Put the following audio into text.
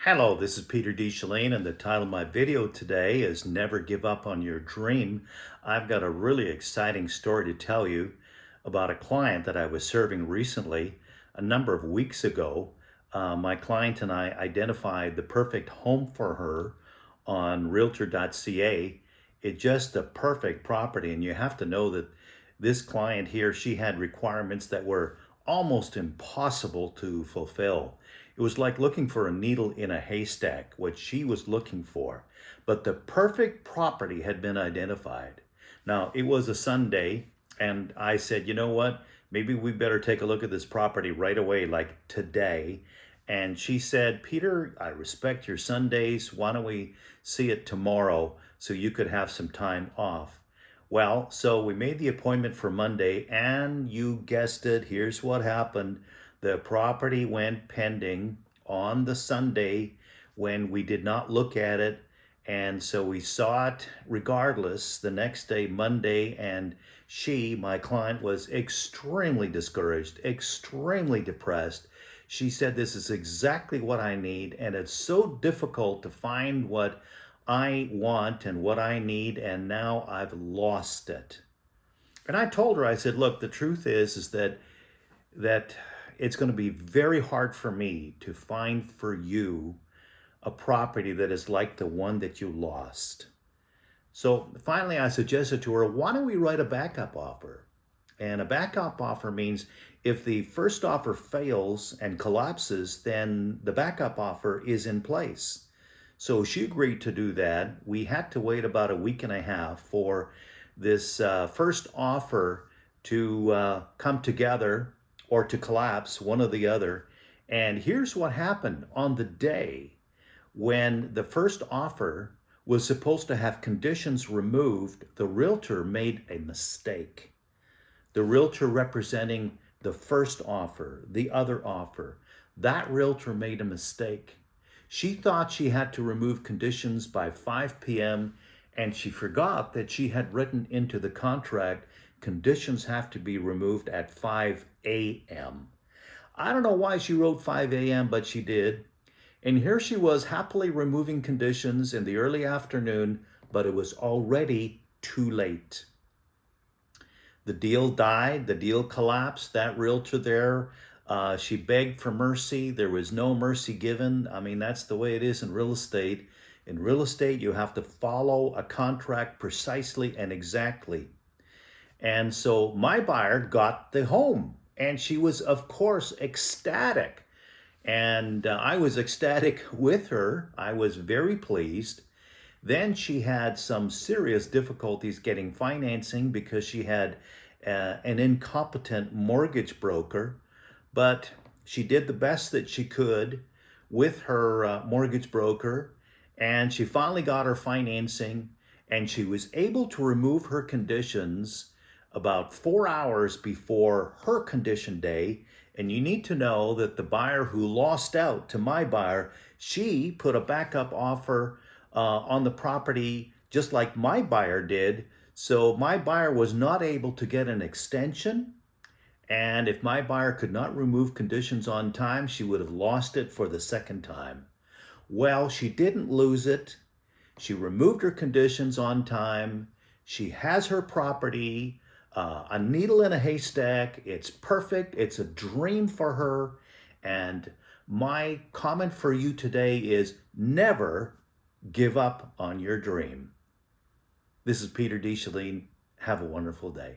Hello, this is Peter D. Shalane, and the title of my video today is Never Give Up on Your Dream. I've got a really exciting story to tell you about a client that I was serving recently. A number of weeks ago, my client and I identified the perfect home for her on Realtor.ca. It's just a perfect property, and you have to know that this client here, she had requirements that were almost impossible to fulfill. It was like looking for a needle in a haystack, what she was looking for. But the perfect property had been identified. Now, it was a Sunday, and I said, you know what? Maybe we better take a look at this property right away, like today. And she said, Peter, I respect your Sundays. Why don't we see it tomorrow so you could have some time off? Well, so we made the appointment for Monday, and you guessed it, here's what happened. The property went pending on the Sunday when we did not look at it, and so we saw it regardless the next day, Monday, and my client, was extremely discouraged, extremely depressed. She said, this is exactly what I need, and it's so difficult to find what I want and what I need, and now I've lost it. And I told her, I said, look, the truth is that it's going to be very hard for me to find for you a property that is like the one that you lost. So finally, I suggested to her, why don't we write a backup offer? And a backup offer means if the first offer fails and collapses, then the backup offer is in place. So she agreed to do that. We had to wait about a week and a half for this first offer to come together or to collapse, one or the other. And here's what happened on the day when the first offer was supposed to have conditions removed. The realtor made a mistake. The realtor representing the first offer, the other offer, that realtor made a mistake. She thought she had to remove conditions by 5 p.m. and she forgot that she had written into the contract conditions have to be removed at 5 a.m. I don't know why she wrote 5 a.m., but she did. And here she was happily removing conditions in the early afternoon, but it was already too late. The deal died, the deal collapsed. That realtor there, she begged for mercy. There was no mercy given. I mean, that's the way it is in real estate. In real estate, you have to follow a contract precisely and exactly. And so my buyer got the home, and she was, of course, ecstatic. And I was ecstatic with her. I was very pleased. Then she had some serious difficulties getting financing because she had an incompetent mortgage broker, but she did the best that she could with her mortgage broker, and she finally got her financing, and she was able to remove her conditions about 4 hours before her condition day. And you need to know that the buyer who lost out to my buyer, she put a backup offer on the property just like my buyer did. So my buyer was not able to get an extension. And if my buyer could not remove conditions on time, she would have lost it for the second time. Well, she didn't lose it. She removed her conditions on time. She has her property, a needle in a haystack. It's perfect. It's a dream for her. And my comment for you today is never give up on your dream. This is Peter D. Shalane. Have a wonderful day.